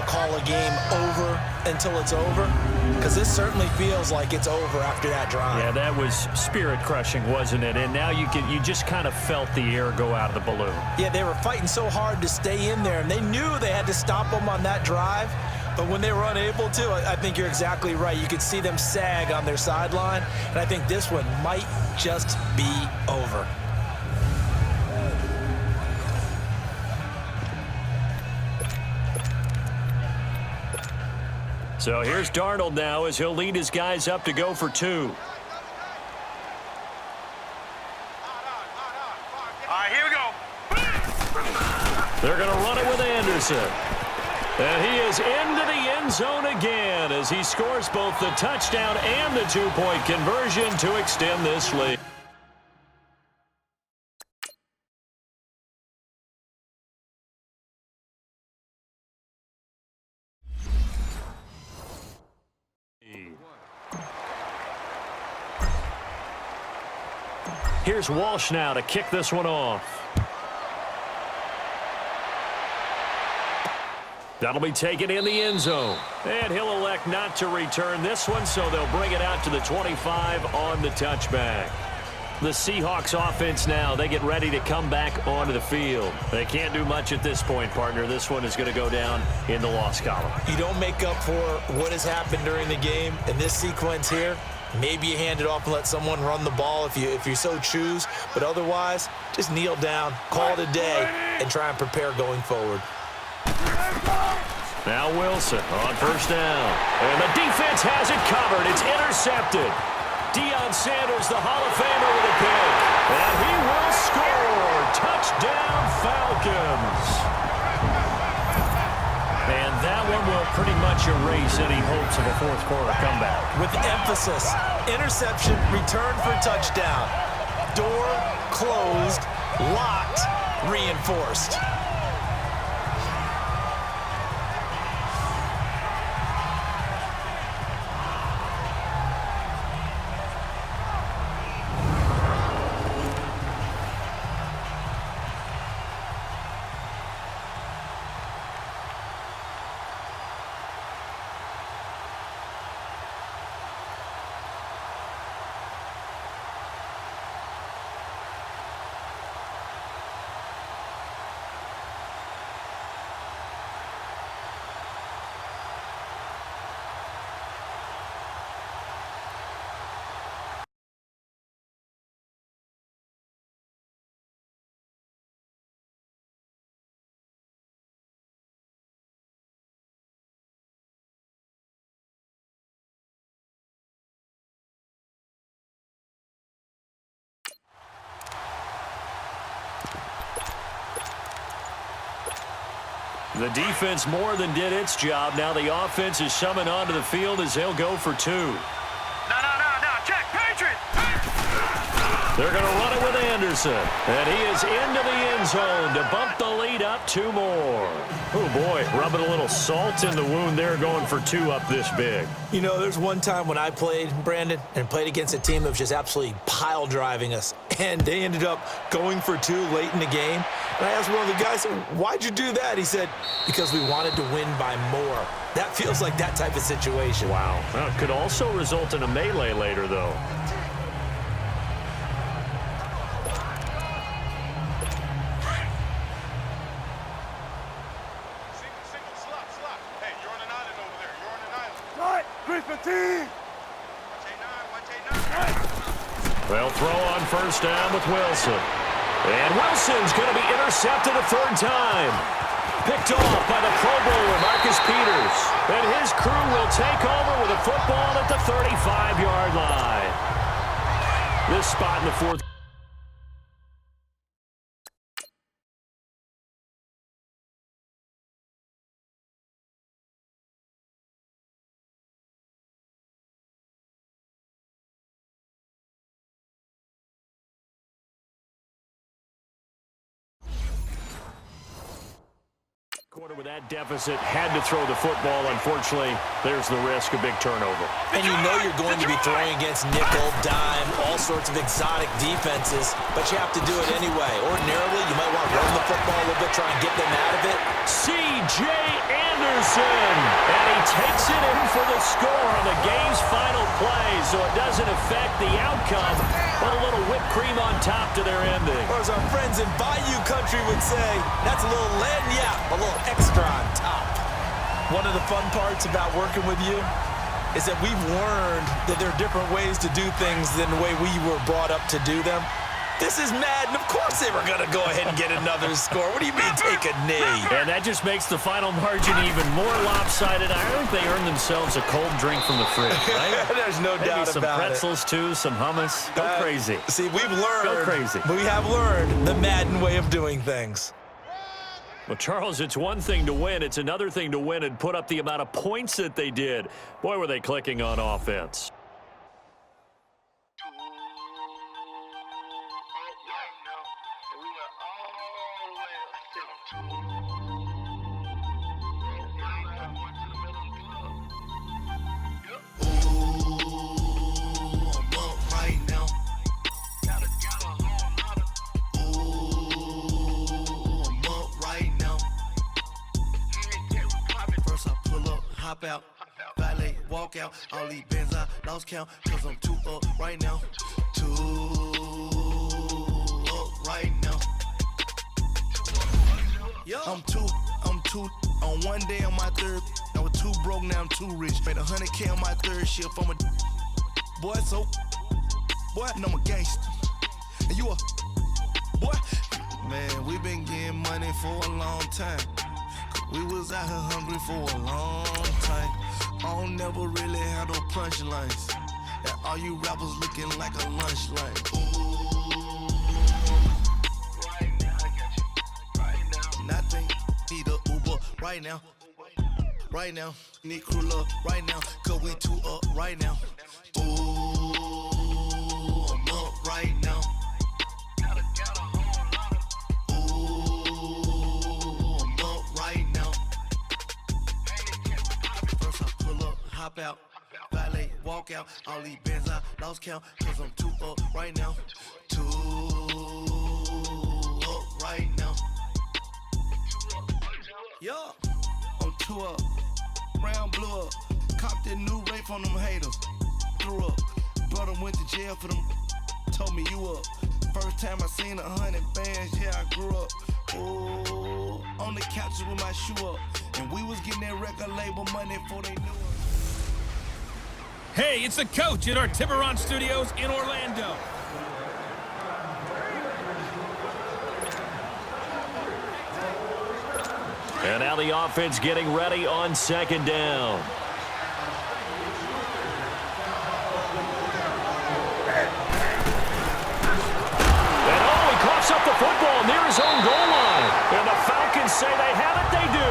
call a game over until it's over, because this certainly feels like it's over after that drive. Yeah, that was spirit-crushing, wasn't it? And now you just kind of felt the air go out of the balloon. Yeah, they were fighting so hard to stay in there, and they knew they had to stop them on that drive. But when they were unable to, I think you're exactly right. You could see them sag on their sideline, and I think this one might just be over. So here's Darnold now as he'll lead his guys up to go for two. All right, here we go. They're going to run it with Anderson. And he is into the end zone again as he scores both the touchdown and the two-point conversion to extend this lead. Here's Walsh now to kick this one off. That'll be taken in the end zone. And he'll elect not to return this one, so they'll bring it out to the 25 on the touchback. The Seahawks offense now, they get ready to come back onto the field. They can't do much at this point, partner. This one is going to go down in the loss column. You don't make up for what has happened during the game in this sequence here. Maybe you hand it off and let someone run the ball if you so choose. But otherwise, just kneel down, call it a day, and try and prepare going forward. Now Wilson on first down. And the defense has it covered. It's intercepted. Deion Sanders, the Hall of Famer, with a pick. And he will score. Touchdown, Falcons. And that one will pretty much erase any hopes of a fourth quarter comeback. With emphasis, interception, return for touchdown. Door closed, locked, reinforced. The defense more than did its job. Now the offense is summoned onto the field as they'll go for two. No, check, Patriot! They're going to run it with Anderson. And he is into the end zone to bump the lead up two more. Oh, boy, rubbing a little salt in the wound there, going for two up this big. You know, there's one time when I played, Brandon, and played against a team that was just absolutely pile driving us, and they ended up going for two late in the game. And I asked one of the guys, why'd you do that? He said, because we wanted to win by more. That feels like that type of situation. Wow. Well, it could also result in a melee later, though. They'll throw on first down with Wilson. And Wilson's going to be intercepted a third time. Picked off by the Pro Bowler, Marcus Peters. And his crew will take over with a football at the 35-yard line. This spot in the fourth. Quarter with that deficit, had to throw the football. Unfortunately, there's the risk of big turnover. And you know you're going to be throwing against nickel, dime, all sorts of exotic defenses, but you have to do it anyway. Ordinarily, you might want to run the football a little bit, try and get them out of it. C.J. Anderson. And he takes it in for the score on the game's final play, so it doesn't affect the outcome, but a little whipped cream on top to their ending. Or as our friends in Bayou Country would say, that's a little lagniappe, a little extra on top. One of the fun parts about working with you is that we've learned that there are different ways to do things than the way we were brought up to do them. This is Madden. Of course they were going to go ahead and get another score. What do you mean take a knee? And that just makes the final margin even more lopsided. I think they earned themselves a cold drink from the fridge, right? There's no Maybe doubt some about pretzels, too, some hummus. Go crazy. See, we've learned. Go crazy. We have learned the Madden way of doing things. Well, Charles, it's one thing to win. It's another thing to win and put up the amount of points that they did. Boy, were they clicking on offense. Out, valet, walk out, all these bands I lost count, cause I'm too up right now, too up right now. I'm too, on one day on my third, I was too broke, now I'm too rich, made 100K on my third shift, I'm a boy, so, boy, and I'm a gangster, and you a, boy, man, we been getting money for a long time. We was out here hungry for a long time. I don't never really have no punchlines. And all you rappers looking like a lunch line. Ooh, right now, I got you. Right now. Nothing, need a Uber right now. Right now, need crew love right now. Cause we too up right now. Ooh, I'm up right now. Hop out, valet, walk out, all these bands I lost count, cause I'm too up right now, too up right now. Yeah, I'm too up, round blew up, copped that new rape on them haters, threw up, brother went to jail for them, told me you up, first time I seen 100 bands, yeah I grew up, ooh, on the couch with my shoe up, and we was getting that record label money before they knew us. Hey, it's the coach at our Tiburon Studios in Orlando. And now the offense getting ready on second down. And he coughs up the football near his own goal line. And the Falcons say they have it, they do.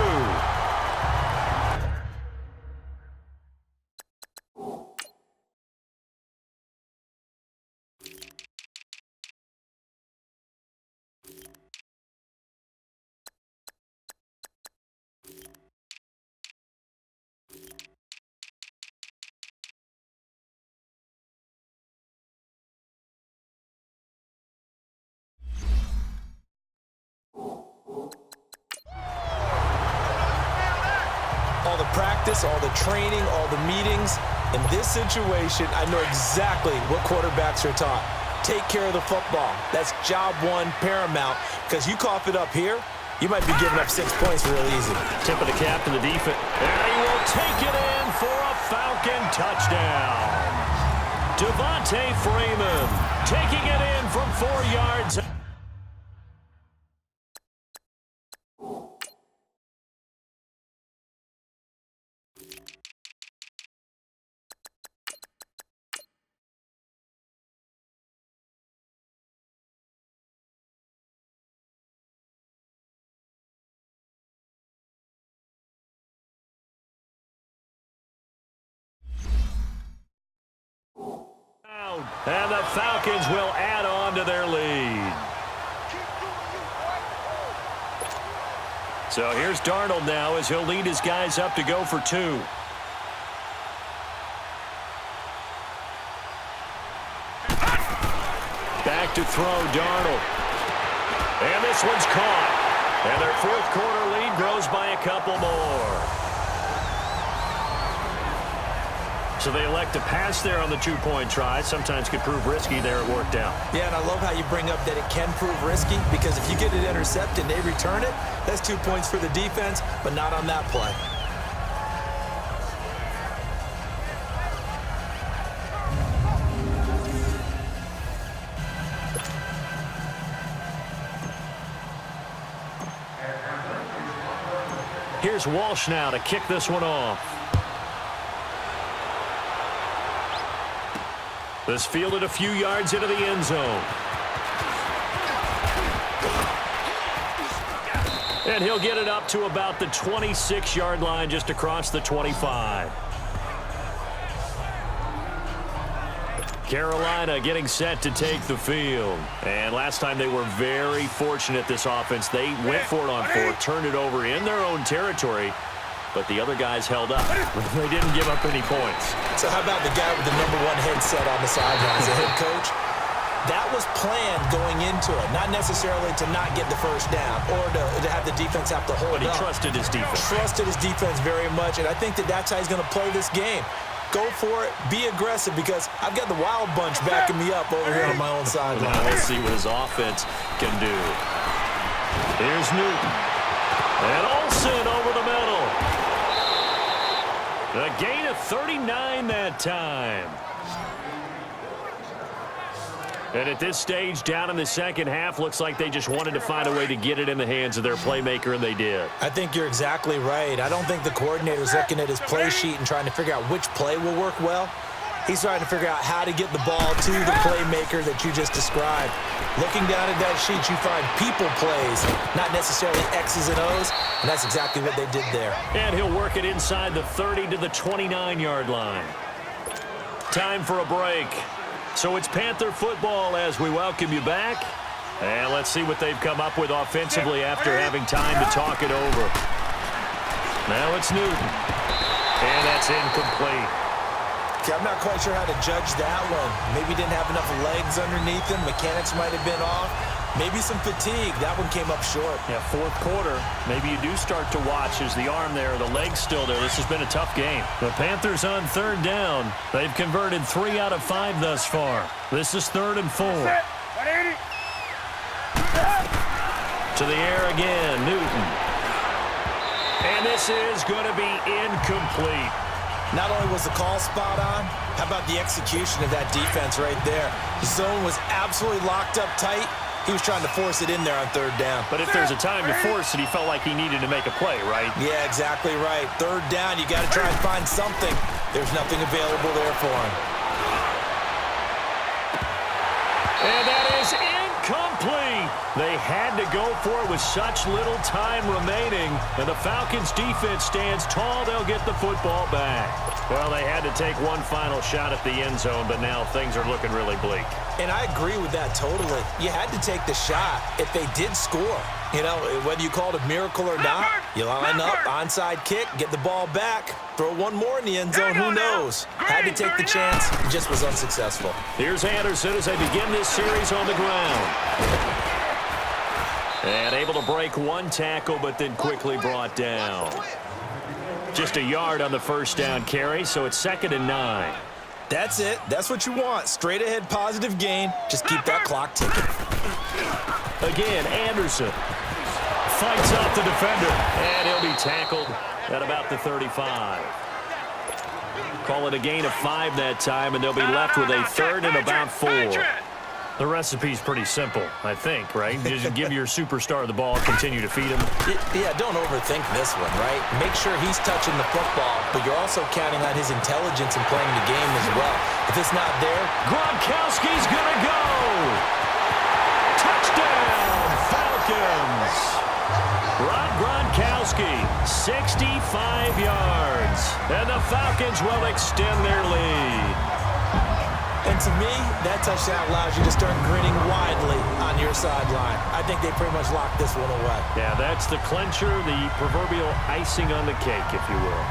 All the practice, all the training, all the meetings. In this situation, I know exactly what quarterbacks are taught. Take care of the football. That's job one, paramount, because you cough it up here, you might be giving up 6 points real easy. Tip of the cap to the defense. And he will take it in for a Falcon touchdown. Devontae Freeman taking it in from 4 yards. And the Falcons will add on to their lead. So here's Darnold now as he'll lead his guys up to go for 2. Back to throw, Darnold. And this one's caught. And their fourth quarter lead grows by a couple more. So they elect to pass there on the two-point try. Sometimes could prove risky. There it worked out. Yeah, and I love how you bring up that it can prove risky, because if you get it intercepted and they return it, that's 2 points for the defense, but not on that play. Here's Walsh now to kick this one off. This fielded a few yards into the end zone. And he'll get it up to about the 26-yard line, just across the 25. Carolina getting set to take the field. And last time they were very fortunate, this offense. They went for it on fourth, turned it over in their own territory, but the other guys held up. They didn't give up any points. So how about the guy with the #1 headset on the sidelines, the head coach? That was planned going into it, not necessarily to not get the first down or to have the defense have to hold up. But he trusted his defense. Trusted his defense very much, and I think that's how he's going to play this game. Go for it, be aggressive, because I've got the wild bunch backing me up over here on my own sideline. Now we'll see what his offense can do. Here's Newton. And Olsen over the middle. A gain of 39 that time. And at this stage, down in the second half, looks like they just wanted to find a way to get it in the hands of their playmaker, and they did. I think you're exactly right. I don't think the coordinator's looking at his play sheet and trying to figure out which play will work well. He's trying to figure out how to get the ball to the playmaker that you just described. Looking down at that sheet, you find people plays, not necessarily X's and O's, and that's exactly what they did there. And he'll work it inside the 30 to the 29-yard line. Time for a break. So it's Panther football as we welcome you back. And let's see what they've come up with offensively after having time to talk it over. Now it's Newton. And that's incomplete. Okay, I'm not quite sure how to judge that one. Maybe didn't have enough legs underneath him. Mechanics might have been off. Maybe some fatigue. That one came up short. Yeah, fourth quarter. Maybe you do start to watch as the arm there, the leg's still there. This has been a tough game. The Panthers on third down. They've converted 3 out of 5 thus far. This is 3rd and 4. To the air again, Newton. And this is going to be incomplete. Not only was the call spot on, how about the execution of that defense right there? The zone was absolutely locked up tight. He was trying to force it in there on 3rd down. But if there's a time to force it, he felt like he needed to make a play, right? Yeah, exactly right. 3rd down, you got to try and find something. There's nothing available there for him. And that is incomplete. They had to go for it with such little time remaining. And the Falcons defense stands tall. They'll get the football back. Well, they had to take one final shot at the end zone, but now things are looking really bleak. And I agree with that totally. You had to take the shot if they did score. You know, whether you call it a miracle or not, you line up, onside kick, get the ball back, throw one more in the end zone, who knows? Had to take the chance, just was unsuccessful. Here's Anderson as they begin this series on the ground. And able to break one tackle, but then quickly brought down. Just a yard on the first down carry, so it's 2nd and 9. That's it. That's what you want. Straight ahead, positive gain. Just keep that clock ticking. Again, Anderson fights off the defender, and he'll be tackled at about the 35. Call it a gain of 5 that time, and they'll be left with a 3rd and about 4. The recipe's pretty simple, I think, right? Just give your superstar the ball, continue to feed him. Yeah, don't overthink this one, right? Make sure he's touching the football, but you're also counting on his intelligence in playing the game as well. If it's not there, Gronkowski's gonna go! Touchdown, Falcons! Rob Gronkowski, 65 yards. And the Falcons will extend their lead. And to me, that touchdown allows you to start grinning widely on your sideline. I think they pretty much locked this one away. Yeah, that's the clincher, the proverbial icing on the cake, if you will.